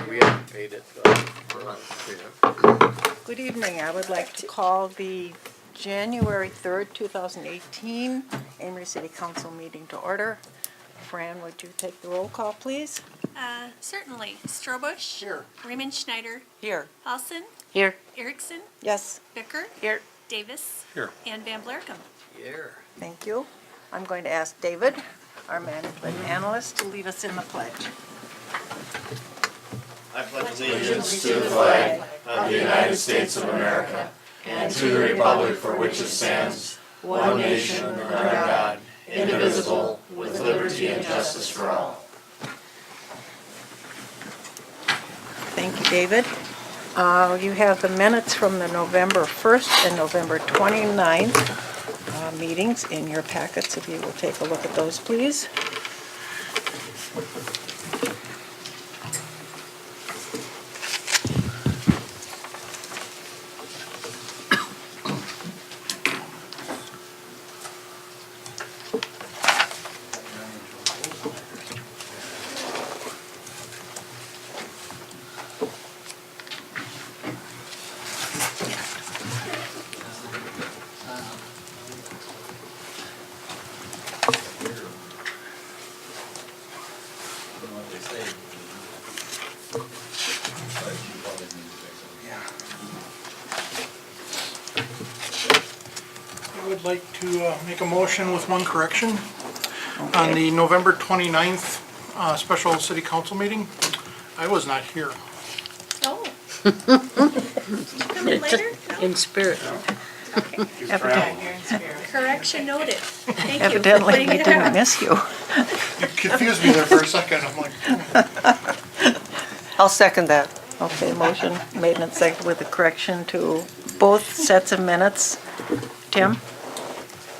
We haven't paid it, but We're not paying it. Good evening. I would like to call the January 3rd, 2018 Amery City Council meeting to order. Fran, would you take the roll call, please? Certainly. Strobush. Here. Raymond Schneider. Here. Paulson. Here. Erickson. Yes. Bicker. Here. Davis. Here. And Van Blarkum. here. Thank you. I'm going to ask David, our management analyst, to lead us in the pledge. I pledge allegiance to the flag of the United States of America and to the republic for which it stands, one nation under God, indivisible, with liberty and justice for all. Thank you, David. You have the minutes from the November 1st and November 29th meetings in your packets. If you will take a look at those, please. I would like to make a motion with one correction. On the November 29th special city council meeting, I was not here. Oh. Come in later? No? In spirit. Okay. Correction noted. Thank you for Evidently, pointing we it didn't out. miss you. You confused me there for a second. I'm like, I'll second that. Okay, motion made and seconded with a correction to both sets of minutes. Tim?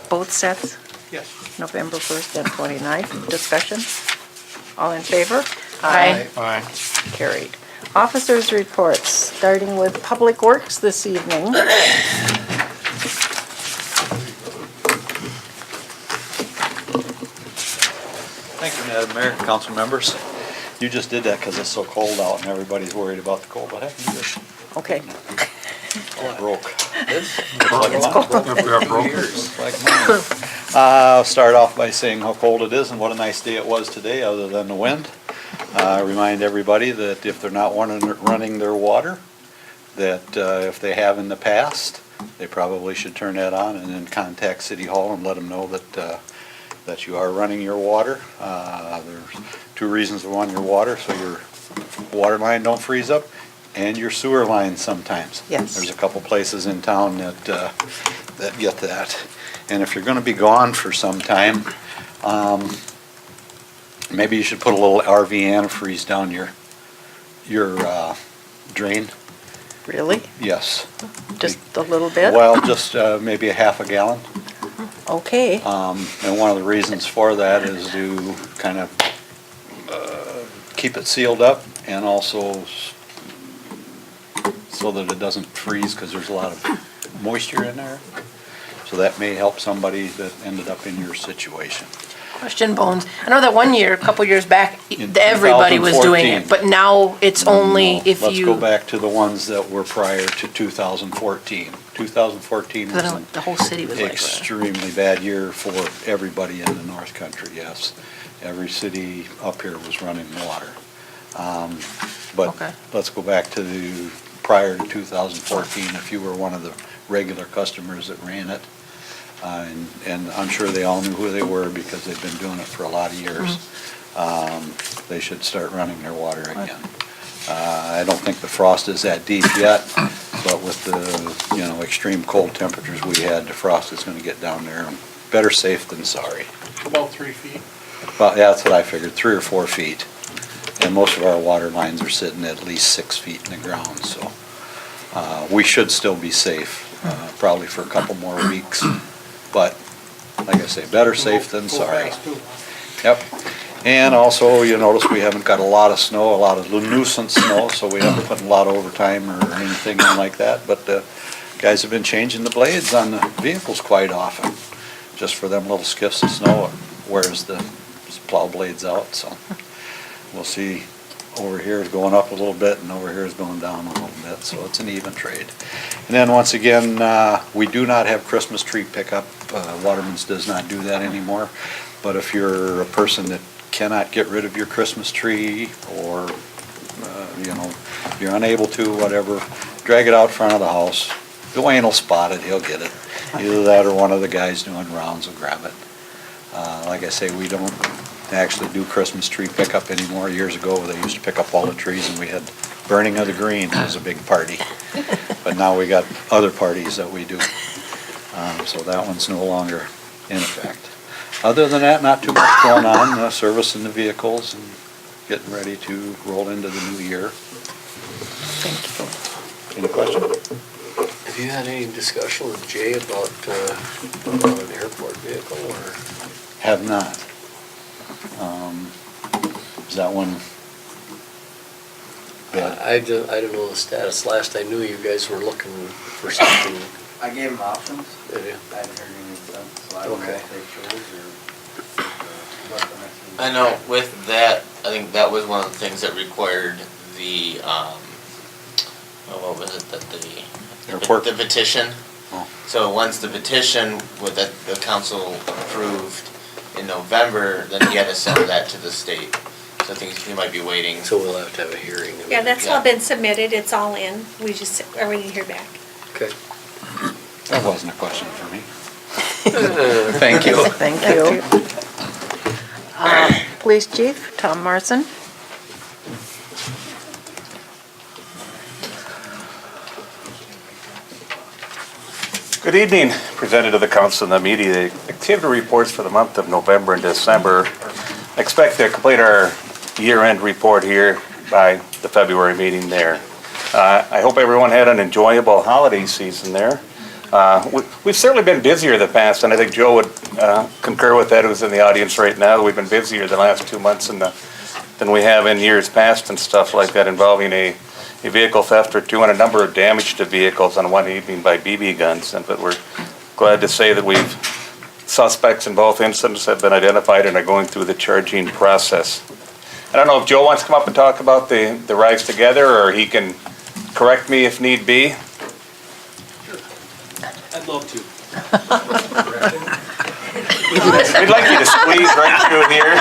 Both sets, yes. November 1st and 29th. Discussion? All in favor? Aye. Aye. Carried. Officers' reports, starting with Public Works this evening. Thank you, Madam Mayor, council members. You just did that because it's so cold out and everybody's worried about the cold. What happened to this? Okay. It broke. We are broken. Like mine. I'll start off by saying how cold it is and what a nice day it was today, other than the wind. Remind everybody that if they're not running their water, that if they have in the past, they probably should turn that on and then contact City Hall and let them know that you are running your water. There's two reasons to run your water, so your water line don't freeze up, and your sewer line sometimes. Yes. There's a couple places in town that get that. And if you're gonna be gone for some time, maybe you should put a little RV antifreeze down your drain. Really? Yes. Just a little bit? Well, just maybe a half a gallon. Okay. And one of the reasons for that is to kind of keep it sealed up and also so that it doesn't freeze because there's a lot of moisture in there. So that may help somebody that ended up in your situation. Question, Bones. I know that one year, a couple years back, In everybody was doing 2014. it, but now it's only if Let's you. go back to the ones that were prior to 2014. 2014 was an The whole city was like that. extremely bad year for everybody in the North Country, yes. Every city up here was running water. But Okay. let's go back to prior to 2014, if you were one of the regular customers that ran it. And I'm sure they all knew who they were because they've been doing it for a lot of years. They should start running their water again. I don't think the frost is that deep yet, but with the, extreme cold temperatures we had, the frost is gonna get down there. Better safe than sorry. About 3 feet. Well, yeah, that's what I figured, 3 or 4 feet. And most of our water lines are sitting at least 6 feet in the ground, so we should still be safe, probably for a couple more weeks. But, like I say, better safe than Go sorry. fast, too. Yep. And also, you notice we haven't got a lot of snow, a lot of nuisance snow, so we haven't put a lot of overtime or anything in like that. But guys have been changing the blades on the vehicles quite often, just for them little skiffs of snow. It wears the plow blades out, so we'll see over here is going up a little bit and over here is going down a little bit, so it's an even trade. And then once again, we do not have Christmas tree pickup. Waterman's does not do that anymore. But if you're a person that cannot get rid of your Christmas tree, or, you're unable to, whatever, drag it out front of the house. Dwayne will spot it, he'll get it. Either that or one of the guys doing rounds will grab it. Like I say, we don't actually do Christmas tree pickup anymore. Years ago, they used to pick up all the trees and we had burning of the green was a big party. But now we got other parties that we do. So that one's no longer in effect. Other than that, not too much going on, servicing the vehicles and getting ready to roll into the new year. Thank you. Any questions? Have you had any discussion with Jay about an airport vehicle or? Have not. Is that one? I don't know the status. Last I knew, you guys were looking for something. I gave them options. Did you? I hadn't heard anything, so I don't know Okay. if they chose or what the next one. I know with that, I think that was one of the things that required the, what was it, that Airport. the petition. Oh. So once the petition with the council approved in November, then you had to send that to the state. So I think you might be waiting. So we'll have to have a hearing. Yeah, that's all Yeah. been submitted, it's all in, we just are waiting to hear back. Okay. That wasn't a question for me. Thank you. Thank you. Police Chief, Tom Marson. Good evening. Presented to the council and the media, the activity reports for the month of November and December. I expect to complete our year-end report here by the February meeting there. I hope everyone had an enjoyable holiday season there. We've certainly been busier the past, and I think Joe would concur with that, who's in the audience right now. We've been busier the last 2 months than we have in years past and stuff like that, involving a vehicle theft or two and a number of damage to vehicles on one evening by BB guns. But we're glad to say that suspects in both incidents have been identified and are going through the charging process. I don't know if Joe wants to come up and talk about the Rise Together, or he can correct me if need be. I'd love to. We'd like you to squeeze right through here.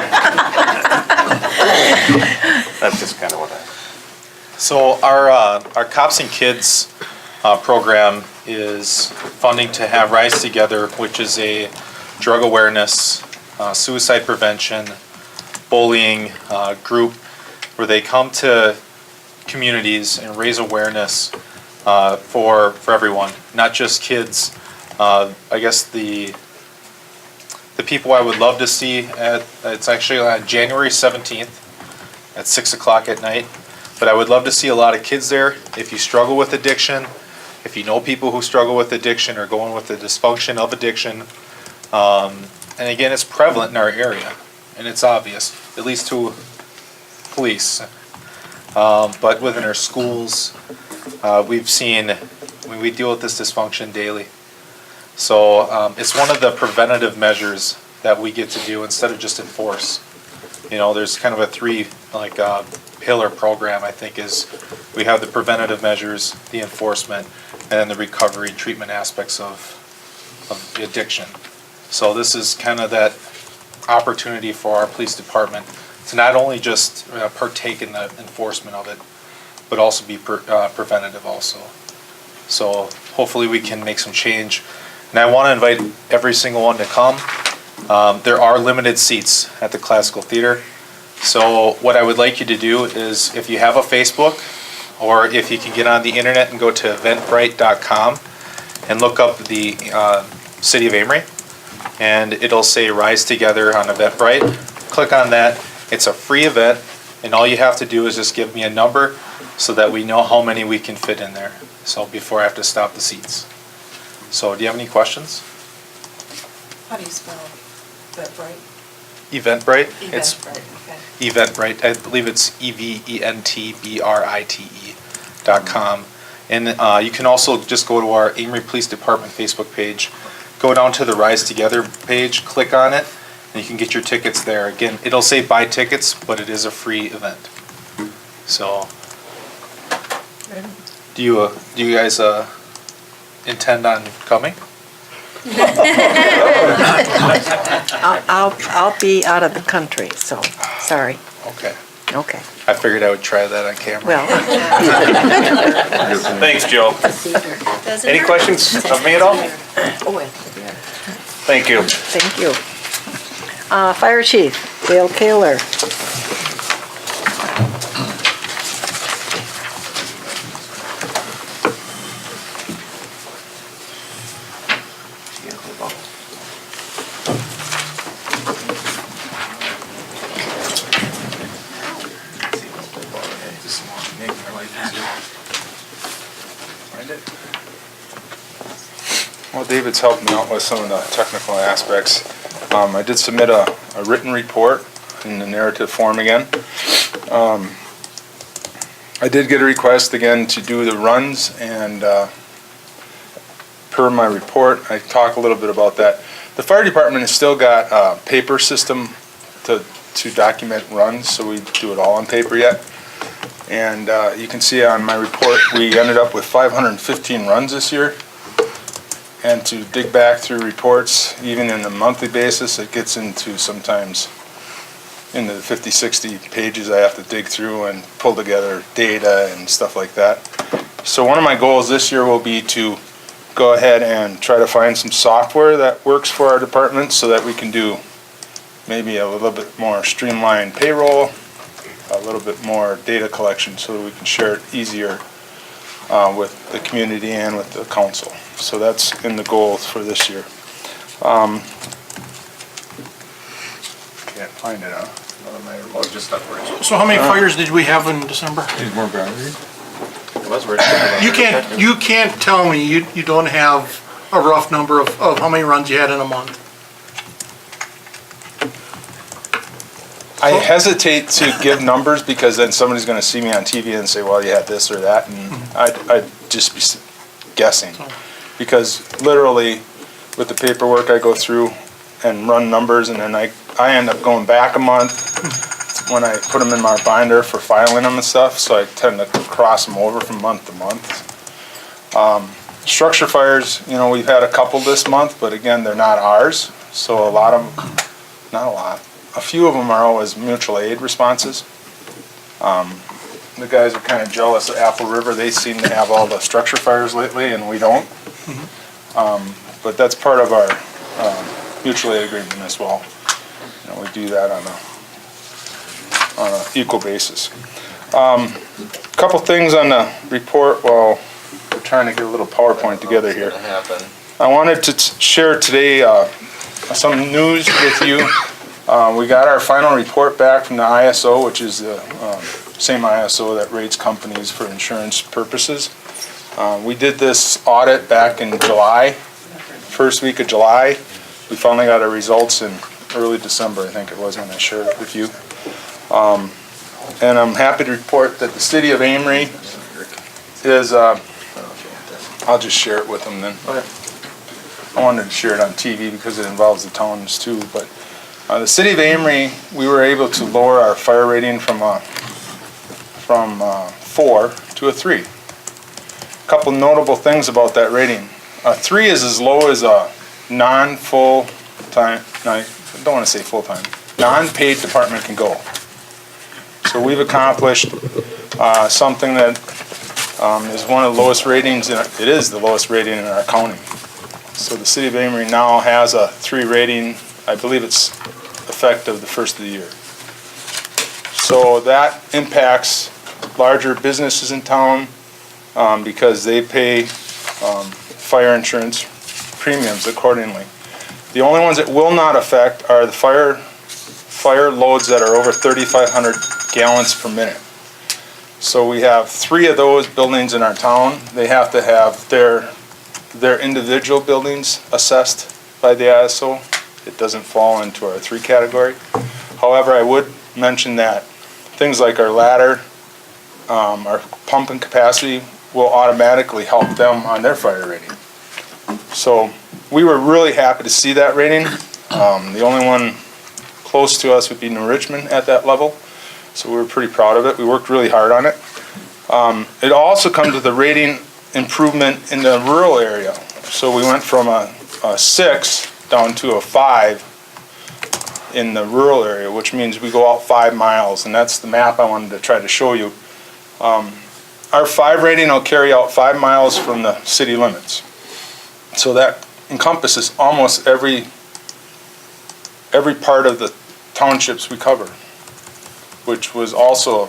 That's just kind of what I... So our Cops and Kids program is funding to have Rise Together, which is a drug awareness, suicide prevention, bullying group where they come to communities and raise awareness for everyone, not just kids. I guess the people I would love to see it's actually on January 17th at 6 o'clock at night. But I would love to see a lot of kids there. If you struggle with addiction, if you know people who struggle with addiction or going with the dysfunction of addiction, and again, it's prevalent in our area, and it's obvious, at least to police. But within our schools, we've seen, we deal with this dysfunction daily. So it's one of the preventative measures that we get to do instead of just enforce. There's kind of a pillar program, I think, is we have the preventative measures, the enforcement, and then the recovery treatment aspects of the addiction. So this is kind of that opportunity for our police department to not only just partake in the enforcement of it, but also be preventative also. So hopefully we can make some change. And I want to invite every single one to come. There are limited seats at the Classical Theater. So what I would like you to do is, if you have a Facebook, or if you can get on the internet and go to eventbrite.com and look up the City of Amery, and it'll say Rise Together on Eventbrite. Click on that. It's a free event, and all you have to do is just give me a number so that we know how many we can fit in there. So before I have to stop the seats. So do you have any questions? How do you spell Eventbrite? Eventbrite. It's Eventbrite, okay. Eventbrite. I believe it's eventbrite.com. And you can also just go to our Amery Police Department Facebook page, go down to the Rise Together page, click on it, and you can get your tickets there. Again, it'll say buy tickets, but it is a free event. So, do you guys intend on coming? I'll be out of the country, so, sorry. Okay. Okay. I figured I would try that on camera. Well, Thanks, Joe. Doesn't Any hurt. questions of me at all? Thank you. thank you. Fire Chief, Dale Kaler. Well, David's helped me out with some of the technical aspects. I did submit a written report in the narrative form again. I did get a request again to do the runs, and per my report, I talk a little bit about that. The fire department has still got a paper system to document runs, so we do it all on paper yet. And you can see on my report, we ended up with 515 runs this year. And to dig back through reports, even in a monthly basis, it gets into sometimes into the 50, 60 pages I have to dig through and pull together data and stuff like that. So one of my goals this year will be to go ahead and try to find some software that works for our department so that we can do maybe a little bit more streamlined payroll, a little bit more data collection so that we can share it easier with the community and with the council. So that's in the goals for this year. Can't find it, huh? Just up where it's- So how many fires did we have in December? More boundaries? It was written. You can't tell me you don't have a rough number of how many runs you had in a month. I hesitate to give numbers because then somebody's gonna see me on TV and say, well, you had this or that, and I'd just be guessing. Because literally, with the paperwork I go through and run numbers, and then I end up going back a month when I put them in my binder for filing them and stuff, so I tend to cross them over from month to month. Structure fires, we've had a couple this month, but again, they're not ours, so a lot of them, not a lot, a few of them are always mutual aid responses. The guys are kind of jealous of Apple River. They seem to have all the structure fires lately, and we don't. But that's part of our mutual aid agreement as well. We do that on a equal basis. Couple things on the report while we're trying to get a little PowerPoint together here. I wanted to share today some news with you. We got our final report back from the ISO, which is the same ISO that rates companies for insurance purposes. We did this audit back in July, first week of July. We finally got our results in early December, I think it was, when I shared it with you. And I'm happy to report that the city of Amery is, I'll just share it with them then. I wanted to share it on TV because it involves the towns too, but the city of Amery, we were able to lower our fire rating from 4 to a 3. A couple notable things about that rating. 3 is as low as a non-full-time, no, I don't want to say full-time, non-paid department can go. So we've accomplished something that is one of the lowest ratings, it is the lowest rating in our county. So the city of Amery now has a 3 rating. I believe it's effective the first of the year. So that impacts larger businesses in town because they pay fire insurance premiums accordingly. The only ones it will not affect are the fire loads that are over 3,500 gallons per minute. So we have 3 of those buildings in our town. They have to have their individual buildings assessed by the ISO. It doesn't fall into our 3 category. However, I would mention that things like our ladder, our pumping capacity will automatically help them on their fire rating. So we were really happy to see that rating. The only one close to us would be New Richmond at that level. So we were pretty proud of it. We worked really hard on it. It also comes with a rating improvement in the rural area. So we went from a 6 down to a 5 in the rural area, which means we go out 5 miles, and that's the map I wanted to try to show you. Our 5 rating will carry out 5 miles from the city limits. So that encompasses almost every part of the townships we cover, which was also a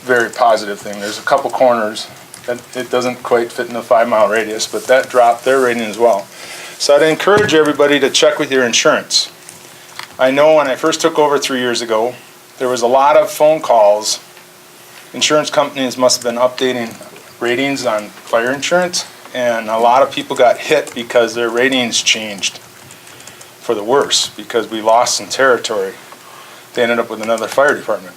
very positive thing. There's a couple corners that it doesn't quite fit in the 5-mile radius, but that dropped their rating as well. So I'd encourage everybody to check with your insurance. I know when I first took over 3 years ago, there was a lot of phone calls. Insurance companies must have been updating ratings on fire insurance, and a lot of people got hit because their ratings changed for the worse because we lost some territory. They ended up with another fire department.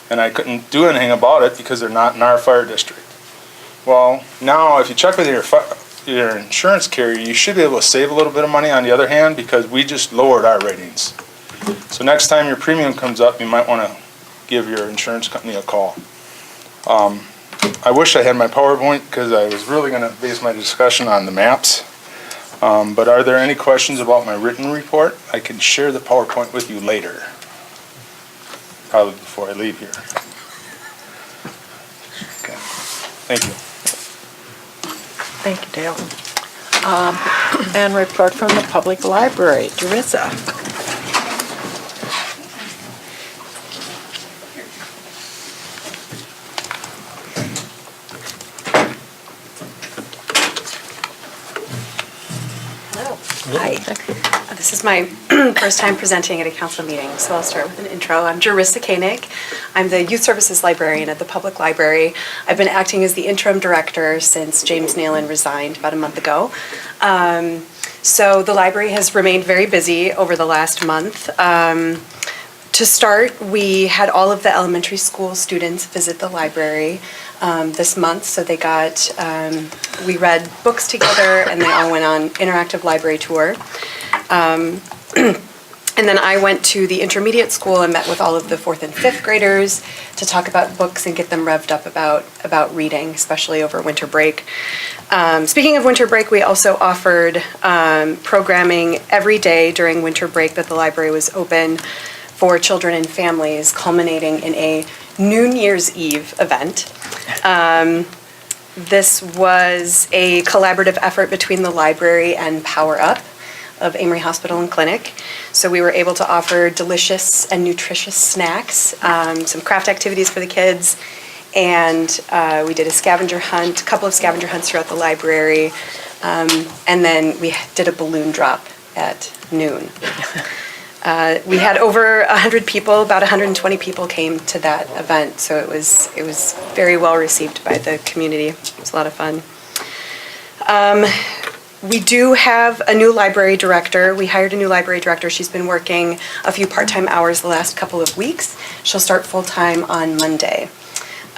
And I couldn't do anything about it because they're not in our fire district. Well, now if you check with your insurance carrier, you should be able to save a little bit of money on the other hand because we just lowered our ratings. So next time your premium comes up, you might want to give your insurance company a call. I wish I had my PowerPoint because I was really going to base my discussion on the maps. But are there any questions about my written report? I can share the PowerPoint with you later, probably before I leave here. Okay. Thank you. Thank you, Dale. And report from the public library. Teresa. Hi. This is my first time presenting at a council meeting, so I'll start with an intro. I'm Jerissa Koenig. I'm the Youth Services Librarian at the Public Library. I've been acting as the interim director since James Nalen resigned about a month ago. So the library has remained very busy over the last month. To start, we had all of the elementary school students visit the library this month, so they got, we read books together and they all went on interactive library tour. And then I went to the intermediate school and met with all of the 4th and 5th graders to talk about books and get them revved up about reading, especially over winter break. Speaking of winter break, we also offered programming every day during winter break that the library was open for children and families, culminating in a New Year's Eve event. This was a collaborative effort between the library and Power Up of Amery Hospital and Clinic. So we were able to offer delicious and nutritious snacks, some craft activities for the kids, and we did a scavenger hunt, a couple of scavenger hunts throughout the library, and then we did a balloon drop at noon. We had over 100 people, about 120 people came to that event, so it was very well received by the community. It was a lot of fun. We do have a new library director. We hired a new library director. She's been working a few part-time hours the last couple of weeks. She'll start full-time on Monday.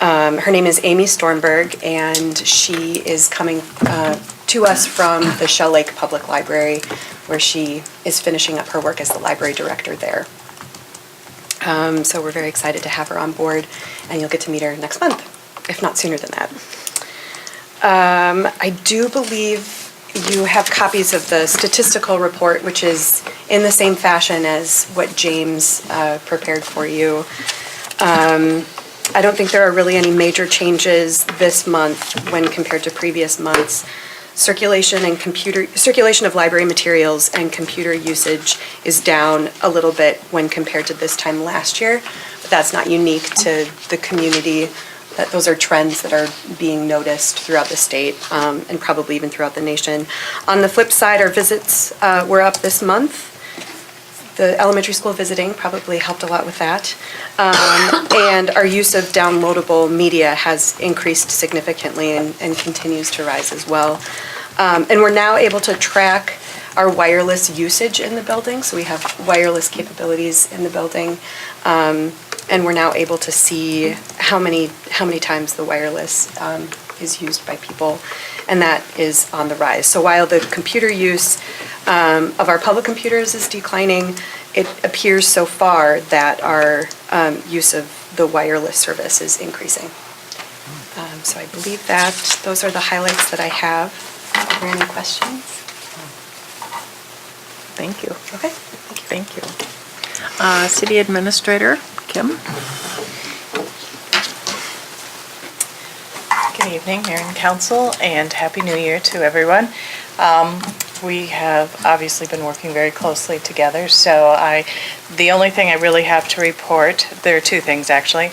Her name is Amy Stormberg, and she is coming to us from the Shell Lake Public Library, where she is finishing up her work as the library director there. So we're very excited to have her on board, and you'll get to meet her next month, if not sooner than that. I do believe you have copies of the statistical report, which is in the same fashion as what James prepared for you. I don't think there are really any major changes this month when compared to previous months. Circulation of library materials and computer usage is down a little bit when compared to this time last year, but that's not unique to the community. Those are trends that are being noticed throughout the state and probably even throughout the nation. On the flip side, our visits were up this month. The elementary school visiting probably helped a lot with that. And our use of downloadable media has increased significantly and continues to rise as well. And we're now able to track our wireless usage in the building. So we have wireless capabilities in the building. And we're now able to see how many times the wireless is used by people, and that is on the rise. So while the computer use of our public computers is declining, it appears so far that our use of the wireless service is increasing. So I believe that those are the highlights that I have. Are there any questions? Thank you. Okay. Thank you. City Administrator, Kim? Good evening, Mayor and Council, and Happy New Year to everyone. We have obviously been working very closely together, so the only thing I really have to report, there are two things actually.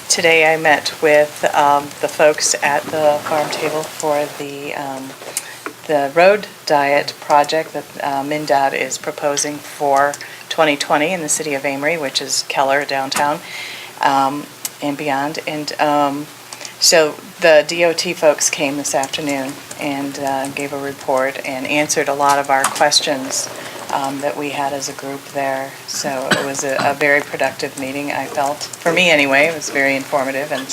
Today I met with the folks at the farm table for the road diet project that MnDOT is proposing for 2020 in the city of Amery, which is Keller downtown and beyond. And so the DOT folks came this afternoon and gave a report and answered a lot of our questions that we had as a group there. So it was a very productive meeting, I felt. For me anyway, it was very informative and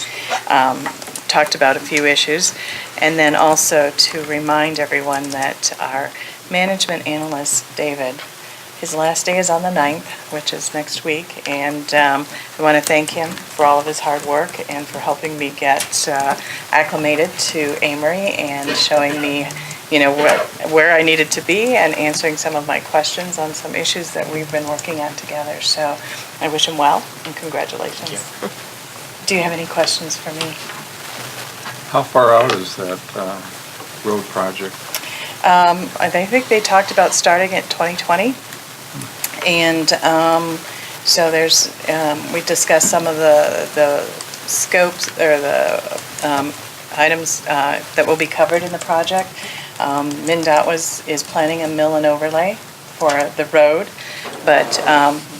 talked about a few issues. And then also to remind everyone that our management analyst, David, his last day is on the 9th, which is next week, and I want to thank him for all of his hard work and for helping me get acclimated to Amery and showing me, where I needed to be and answering some of my questions on some issues that we've been working on together. So I wish him well and congratulations. Do you have any questions for me? How far out is that road project? I think they talked about starting at 2020. And so we discussed some of the scopes or the items that will be covered in the project. MnDOT is planning a mill and overlay for the road, but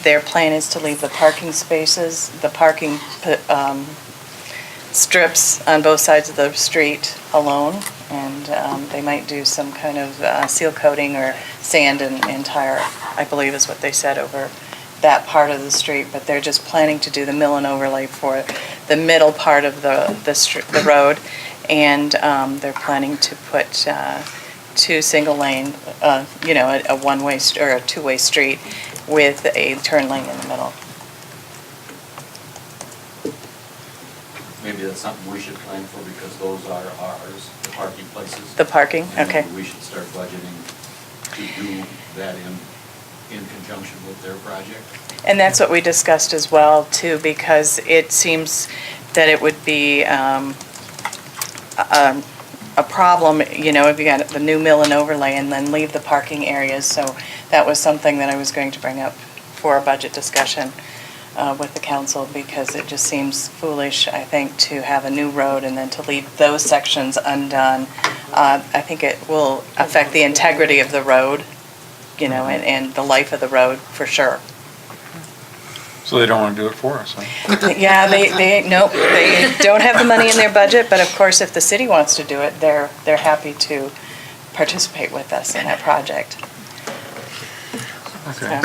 their plan is to leave the parking spaces, the parking strips on both sides of the street alone, and they might do some kind of seal coating or sand and tire, I believe is what they said, over that part of the street, but they're just planning to do the mill and overlay for the middle part of the road, and they're planning to put two single lane, a one-way or a two-way street with a turn lane in the middle. Maybe that's something we should plan for because those are ours, the parking places. The parking, And okay. we should start budgeting to do that in conjunction with their project. And that's what we discussed as well, too, because it seems that it would be a problem, if you got the new mill and overlay and then leave the parking areas. So that was something that I was going to bring up for a budget discussion with the council, because it just seems foolish, I think, to have a new road and then to leave those sections undone. I think it will affect the integrity of the road, and the life of the road for sure. So they don't want to do it for us, huh? Yeah, nope, they don't have the money in their budget, but of course, if the city wants to do it, they're happy to participate with us in that project. Okay.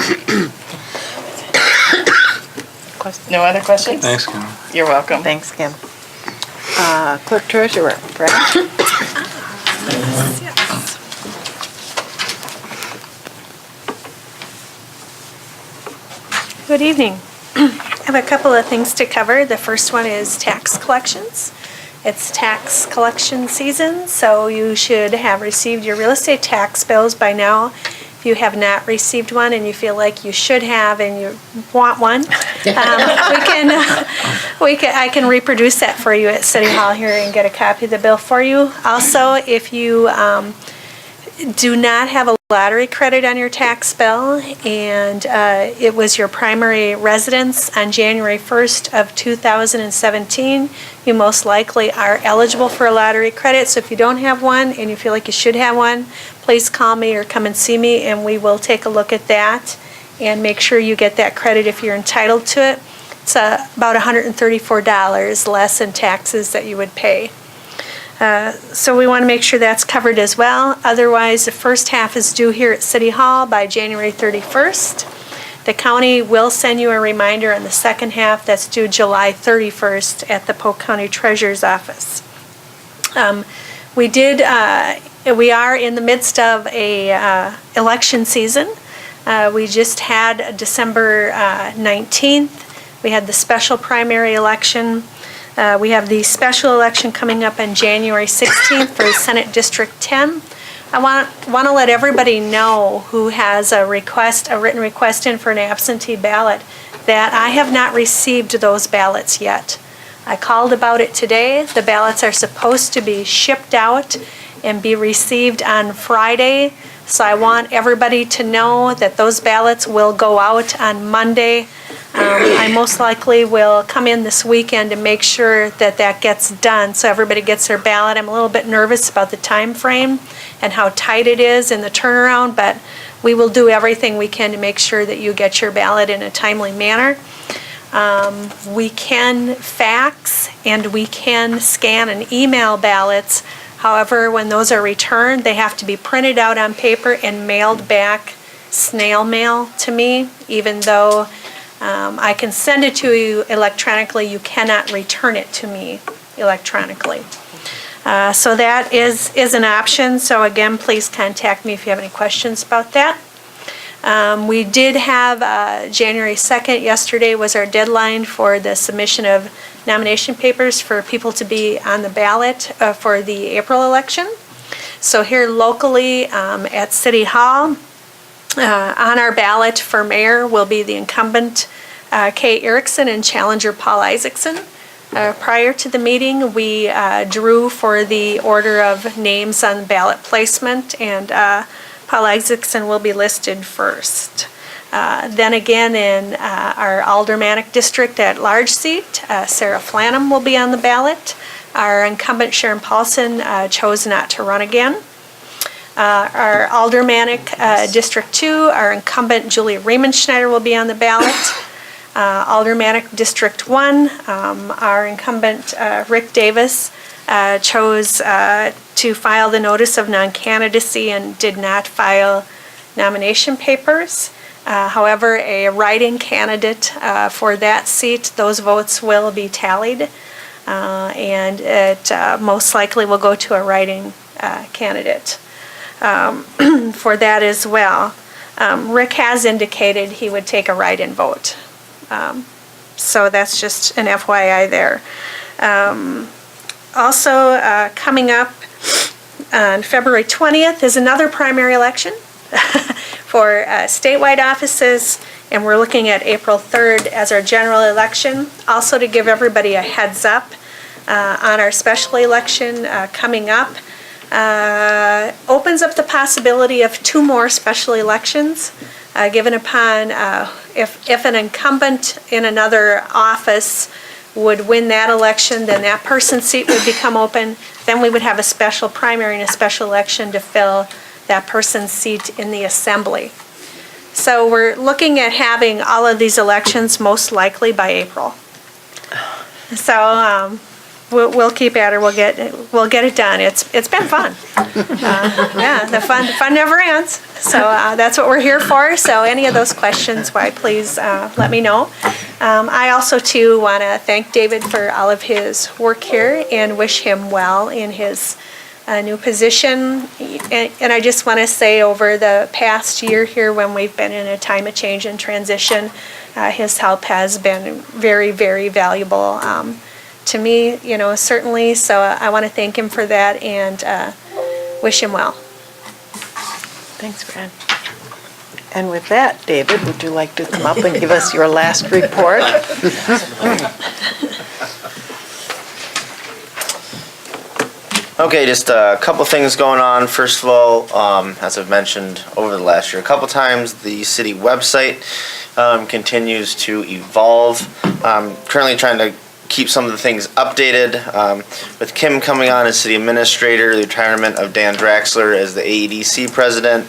No other questions? Thanks, Kim. You're welcome. Thanks, Kim. Clerk-Treasurer, Brad? Good evening. I have a couple of things to cover. The first one is tax collections. It's tax collection season, so you should have received your real estate tax bills by now. If you have not received one and you feel like you should have and you want one, I can reproduce that for you at City Hall here and get a copy of the bill for you. Also, if you do not have a lottery credit on your tax bill and it was your primary residence on January 1st of 2017, you most likely are eligible for a lottery credit. So if you don't have one and you feel like you should have one, please call me or come and see me and we will take a look at that and make sure you get that credit if you're entitled to it. It's about $134 less in taxes that you would pay. So we want to make sure that's covered as well. Otherwise, the first half is due here at City Hall by January 31st. The county will send you a reminder on the second half that's due July 31st at the Polk County Treasurer's office. We are in the midst of a election season. We just had December 19th. We had the special primary election. We have the special election coming up on January 16th for Senate District 10. I want to let everybody know who has a written request in for an absentee ballot, that I have not received those ballots yet. I called about it today. The ballots are supposed to be shipped out and be received on Friday. So I want everybody to know that those ballots will go out on Monday. I most likely will come in this weekend and make sure that that gets done so everybody gets their ballot. I'm a little bit nervous about the time frame and how tight it is in the turnaround, but we will do everything we can to make sure that you get your ballot in a timely manner. We can fax and we can scan and email ballots. However, when those are returned, they have to be printed out on paper and mailed back snail mail to me. Even though I can send it to you electronically, you cannot return it to me electronically. So that is an option. So again, please contact me if you have any questions about that. We did have January 2nd, yesterday was our deadline for the submission of nomination papers for people to be on the ballot for the April election. So here locally at City Hall, on our ballot for mayor will be the incumbent Kay Erickson and challenger Paul Isaacson. Prior to the meeting, we drew for the order of names on ballot placement, and Paul Isaacson will be listed first. Then again, in our aldermanic district at large seat, Sarah Flannum will be on the ballot. Our incumbent Sharon Paulson chose not to run again. Our aldermanic District 2, our incumbent Julia Riemenschneider will be on the ballot. Aldermanic District 1, our incumbent Rick Davis chose to file the notice of non-candidacy and did not file nomination papers. However, a write-in candidate for that seat, those votes will be tallied, and it most likely will go to a write-in candidate for that as well. Rick has indicated he would take a write-in vote. So that's just an FYI there. Also, coming up on February 20th is another primary election for statewide offices, and we're looking at April 3rd as our general election. Also, to give everybody a heads up on our special election coming up, opens up the possibility of 2 more special elections, given upon if an incumbent in another office would win that election, then that person's seat would become open. Then we would have a special primary and a special election to fill that person's seat in the assembly. So we're looking at having all of these elections most likely by April. So we'll keep at it. We'll get it done. It's been fun. Yeah, the fun never ends. So that's what we're here for. So any of those questions, why please let me know. I also too want to thank David for all of his work here and wish him well in his new position. And I just want to say over the past year here, when we've been in a time of change and transition, his help has been very, very valuable to me, certainly. So I want to thank him for that and wish him well. Thanks, Fran. And with that, David, would you like to come up and give us your last report? Okay, just a couple things going on. First of all, as I've mentioned over the last year a couple times, the city website continues to evolve. Currently trying to keep some of the things updated. With Kim coming on as city administrator, the retirement of Dan Draxler as the AEDC president,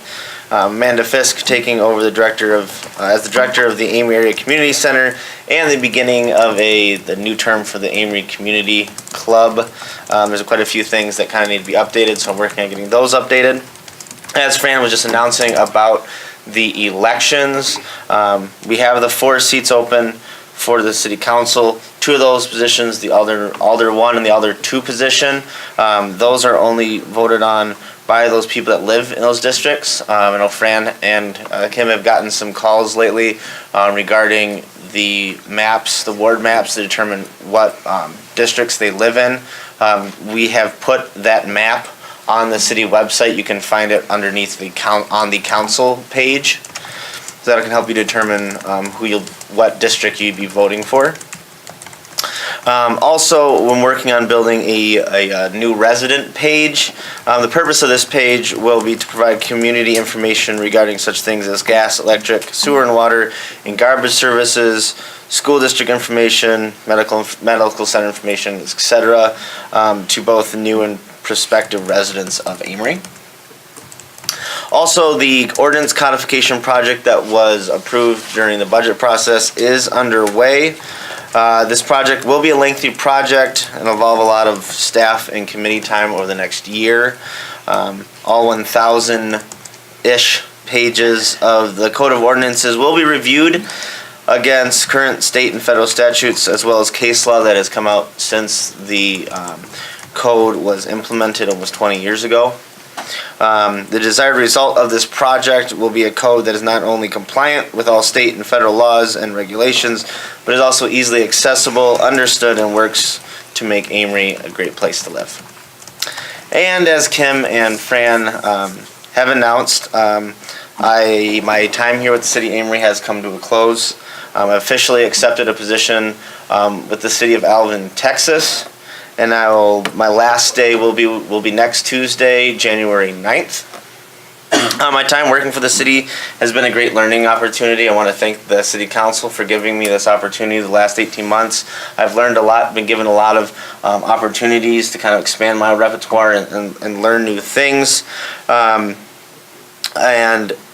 Amanda Fisk taking over as the director of the Amery Area Community Center, and the beginning of the new term for the Amery Community Club. There's quite a few things that kind of need to be updated, so I'm working on getting those updated. As Fran was just announcing about the elections, we have the 4 seats open for the city council. 2 of those positions, the Alder 1 and the Alder 2 position, those are only voted on by those people that live in those districts. I know Fran and Kim have gotten some calls lately regarding the maps, the ward maps to determine what districts they live in. We have put that map on the city website. You can find it underneath on the council page. So that can help you determine what district you'd be voting for. Also, when working on building a new resident page, the purpose of this page will be to provide community information regarding such things as gas, electric, sewer and water, and garbage services, school district information, medical center information, etc., to both new and prospective residents of Amery. Also, the ordinance codification project that was approved during the budget process is underway. This project will be a lengthy project and involve a lot of staff and committee time over the next year. All 1,000-ish pages of the Code of Ordinances will be reviewed against current state and federal statutes, as well as case law that has come out since the code was implemented almost 20 years ago. The desired result of this project will be a code that is not only compliant with all state and federal laws and regulations, but is also easily accessible, understood, and works to make Amery a great place to live. And as Kim and Fran have announced, my time here with the City of Amery has come to a close. I officially accepted a position with the City of Alvin, Texas. And my last day will be next Tuesday, January 9th. My time working for the city has been a great learning opportunity. I want to thank the City Council for giving me this opportunity the last 18 months. I've learned a lot, been given a lot of opportunities to kind of expand my repertoire and learn new things. And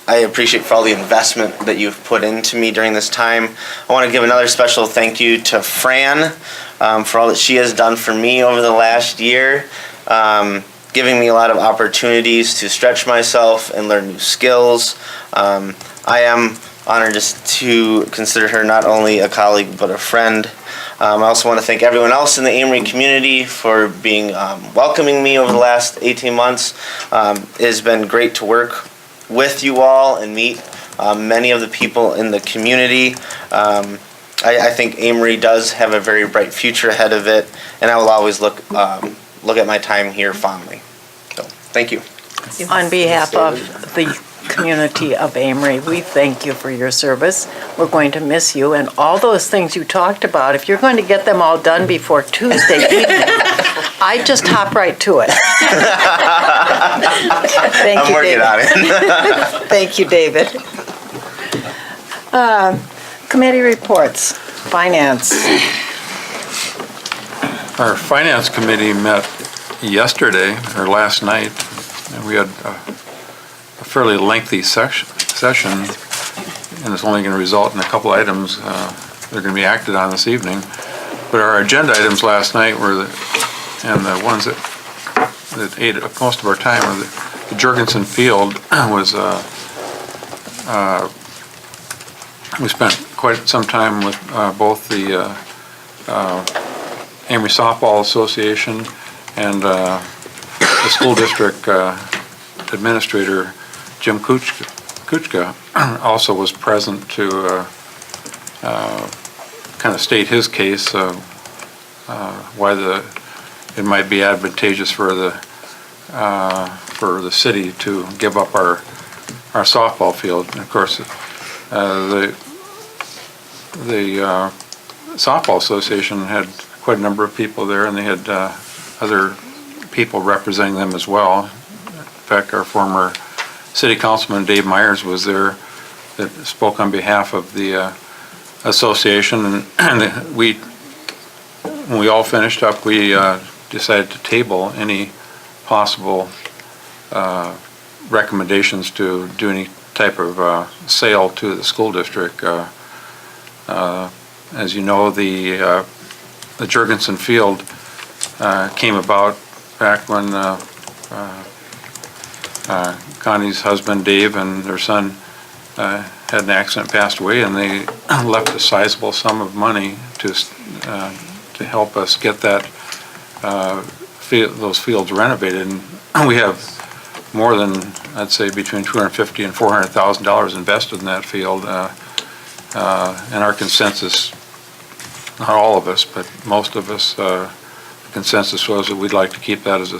I appreciate for all the investment that you've put into me during this time. I want to give another special thank you to Fran for all that she has done for me over the last year, giving me a lot of opportunities to stretch myself and learn new skills. I am honored just to consider her not only a colleague but a friend. I also want to thank everyone else in the Amery community for being welcoming me over the last 18 months. It has been great to work with you all and meet many of the people in the community. I think Amery does have a very bright future ahead of it, and I will always look at my time here fondly. So, thank you. On behalf of the community of Amery, we thank you for your service. We're going to miss you, and all those things you talked about, if you're going to get them all done before Tuesday evening, I just hop right to it. Thank I'm you, working David. on it. Thank you, David. Committee reports, finance. Our finance committee met yesterday, or last night, and we had a fairly lengthy session, and it's only going to result in a couple items that are going to be acted on this evening. But our agenda items last night were the ones that ate up most of our time were the Jurgensen Field was we spent quite some time with both the Amery Softball Association and the school district administrator, Jim Kuchka, also was present to kind of state his case why it might be advantageous for the city to give up our softball field. And of course, the softball association had quite a number of people there, and they had other people representing them as well. In fact, our former city councilman Dave Myers was there that spoke on behalf of the association, and when we all finished up, we decided to table any possible recommendations to do any type of sale to the school district. As you know, the Jurgensen Field came about back when Connie's husband Dave and their son had an accident, passed away, and they left a sizable sum of money to help us get that those fields renovated. And we have more than, I'd say, between $250,000 and $400,000 invested in that field. And our consensus, not all of us, but most of us, the consensus was that we'd like to keep that as a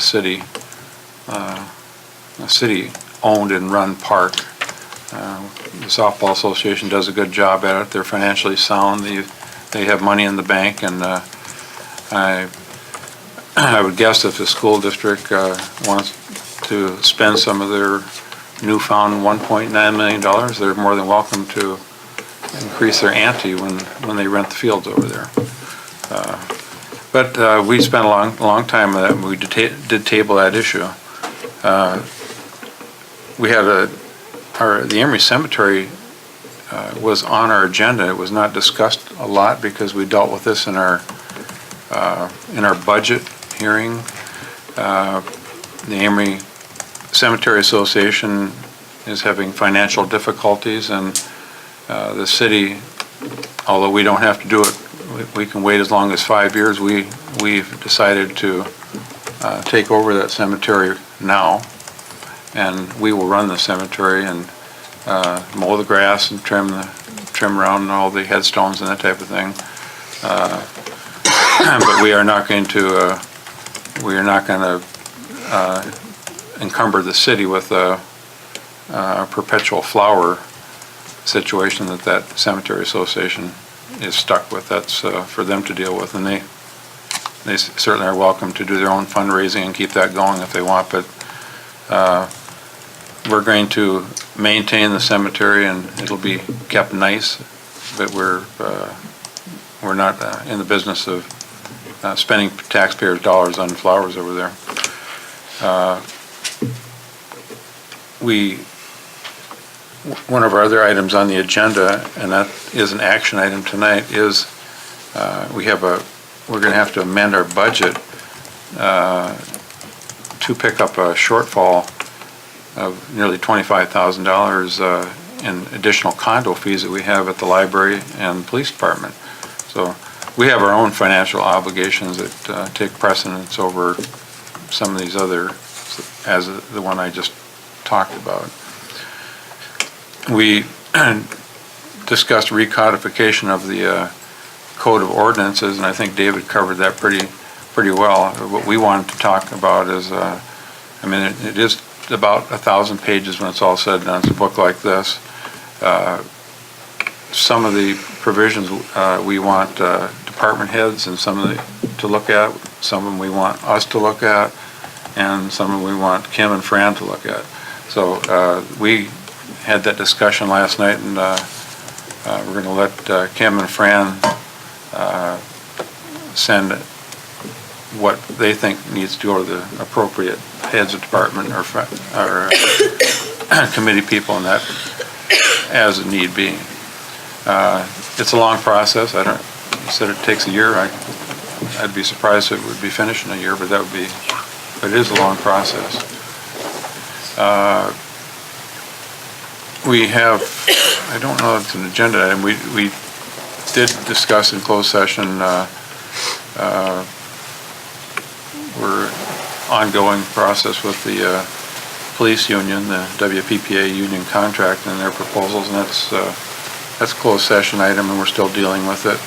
city-owned and run park. The Softball Association does a good job at it. They're financially sound. They have money in the bank, and I would guess if the school district wants to spend some of their newfound $1.9 million, they're more than welcome to increase their ante when they rent the fields over there. But we spent a long time on that, and we did table that issue. We had the Amery Cemetery was on our agenda. It was not discussed a lot because we dealt with this in our budget hearing. The Amery Cemetery Association is having financial difficulties, and the city, although we don't have to do it, we can wait as long as 5 years. We've decided to take over that cemetery now, and we will run the cemetery and mow the grass and trim around all the headstones and that type of thing. But we are not going to encumber the city with a perpetual flower situation that cemetery association is stuck with. That's for them to deal with, and they certainly are welcome to do their own fundraising and keep that going if they want, but we're going to maintain the cemetery and it'll be kept nice, but we're not in the business of spending taxpayers' dollars on flowers over there. One of our other items on the agenda, and that is an action item tonight, is we're going to have to amend our budget to pick up a shortfall of nearly $25,000 in additional condo fees that we have at the library and police department. So we have our own financial obligations that take precedence over some of these other, as the one I just talked about. We discussed recodification of the Code of Ordinances, and I think David covered that pretty well. What we wanted to talk about is, it is about 1,000 pages when it's all said and done. It's a book like this. Some of the provisions we want department heads and some of to look at. Some of them we want us to look at, and some of them we want Kim and Fran to look at. So we had that discussion last night, and we're going to let Kim and Fran send what they think needs to go to the appropriate heads of department or committee people, and that as a need be. It's a long process. You said it takes a year. I'd be surprised if it would be finished in a year, but it is a long process. We have, I don't know if it's an agenda item, we did discuss in closed session, we're ongoing process with the police union, the WPPA union contract and their proposals, and that's a closed session item, and we're still dealing with it.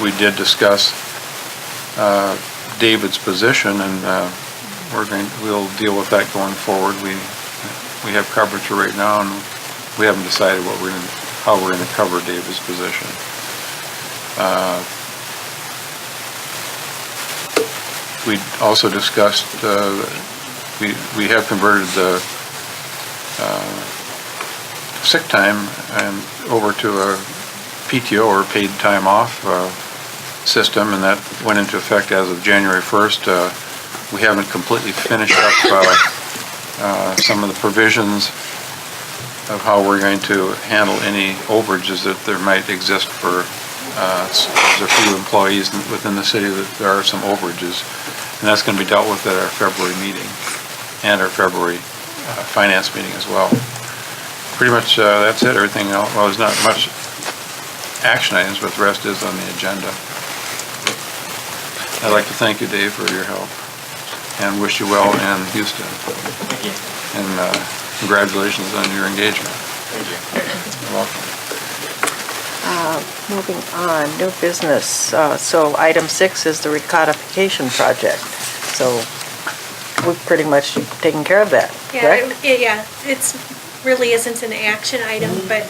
We did discuss David's position, and we'll deal with that going forward. We have coverage for right now, and we haven't decided how we're going to cover David's position. We also discussed we have converted the sick time and over to a PTO, or paid time off system, and that went into effect as of January 1st. We haven't completely finished up some of the provisions of how we're going to handle any overages that there might exist for there's a few employees within the city that there are some overages, and that's going to be dealt with at our February meeting and our February finance meeting as well. Pretty much that's it. Everything else, well, there's not much action items, but the rest is on the agenda. I'd like to thank you, Dave, for your help. and wish you well in Houston. Thank you. And congratulations on your engagement. Thank you. You're welcome. Moving on, new business. So item 6 is the Recodification Project. So we've pretty much taken care of that, correct? Yeah, it's really isn't an action item, but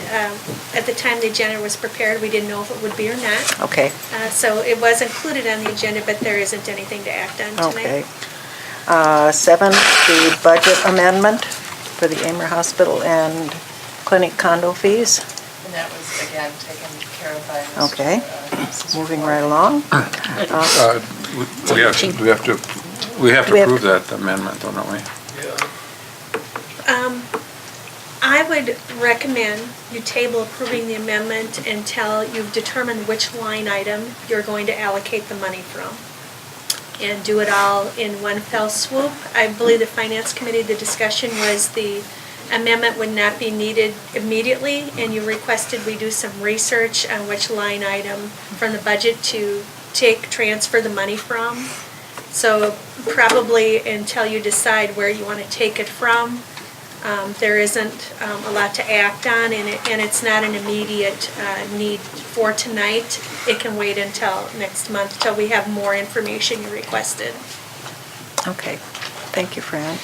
at the time the agenda was prepared, we didn't know if it would be or not. Okay, So it was included on the agenda, but there isn't anything to act on okay. tonight. 7, the budget amendment for the Amery Hospital and Clinic condo fees. And that was, again, taken care of by Mr. Okay. Mrs. Moving right along. We have to We have- approve that amendment, though, don't we? I would recommend you table approving the amendment until you've determined which line item you're going to allocate the money from. And do it all in one fell swoop. I believe the Finance Committee, the discussion was the amendment would not be needed immediately, and you requested we do some research on which line item from the budget to transfer the money from. So probably until you decide where you want to take it from, there isn't a lot to act on, and it's not an immediate need for tonight. It can wait until next month, until we have more information you requested. Okay, thank you, Fran.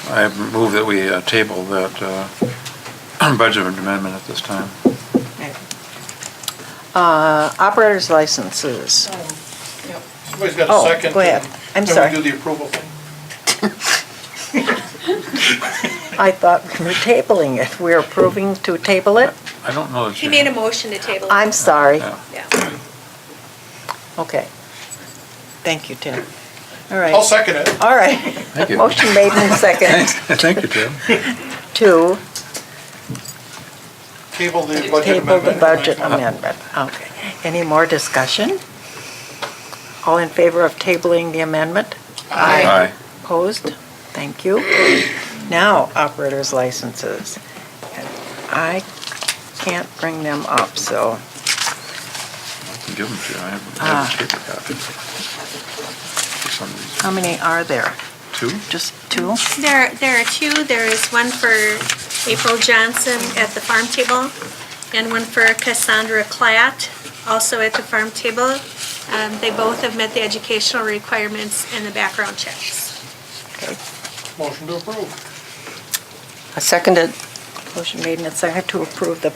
I move that we table that budget amendment at this time. Operators licenses. Somebody's got a Oh, second. go ahead. I'm Then sorry. we do the approval thing. I thought we were tabling it. We're approving to table it? I don't know that He you... made a motion to table it. I'm sorry. Yeah. Yeah. Okay. Thank you, Tim. All I'll right. second it. All right. Thank you. Motion made and seconded Thank you, Tim. to Table the budget table amendment. the budget amendment. Okay. Any more discussion? All in favor of tabling the amendment? Aye. Opposed? Thank you. Now, operators licenses. And I can't bring them up, so, I can give them to you. I have a paper copy. For some reason. how many are there? 2? Just 2? There are two. There is one for April Johnson at the farm table, and one for Cassandra Klatt, also at the farm table. They both have met the educational requirements and the background checks. Okay. Motion to approve. A seconded. Motion made and a second to approve the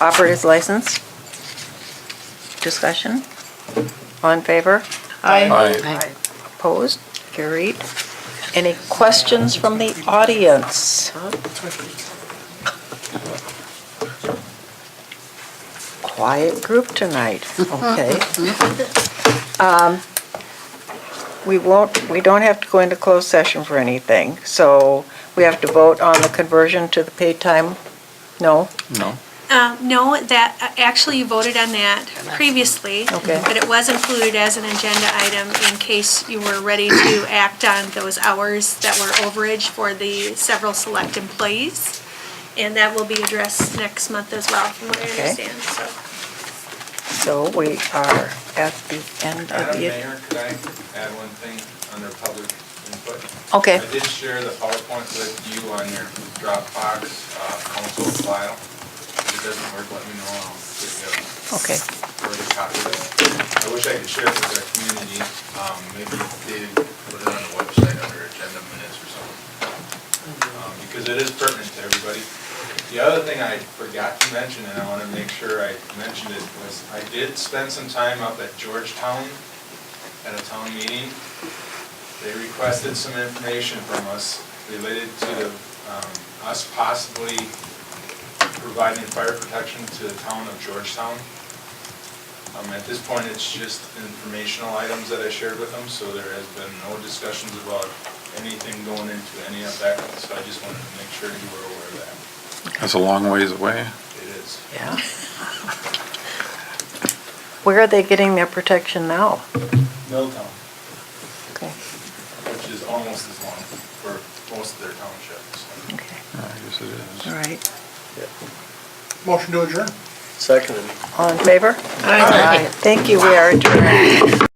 operator's license. Discussion? All in favor? Aye. Opposed? Carried. Any questions from the audience? Quiet group tonight, okay. We don't have to go into closed session for anything, so we have to vote on the conversion to the paid time? No? No? No, that, actually you voted on that previously. Okay. But it was included as an agenda item in case you were ready to act on those hours that were overage for the several select employees. And that will be addressed next month as well, from what I Okay. understand, so. So we are at the end of Madam the... Mayor, could I add one thing under public input? Okay. I did share the PowerPoint with you on your Dropbox council file. If it doesn't work, let me know, I'll get you Okay. further copy of it. I wish I could share it with our community, maybe Dave put it on the website under agenda minutes or something. Because it is pertinent to everybody. The other thing I forgot to mention, and I want to make sure I mentioned it, was I did spend some time up at Georgetown at a town meeting. They requested some information from us related to us possibly providing fire protection to the town of Georgetown. At this point, it's just informational items that I shared with them, so there has been no discussions about anything going into any of that. So I just wanted to make sure you were aware of that. That's a long ways away. It is. Yeah. Where are they getting their protection now? Milltown, Okay. which is almost as long for most of their townships. Okay. I guess it is. All right. Motion to adjourn. Seconded. All in favor? Aye. Thank you, we are adjourned.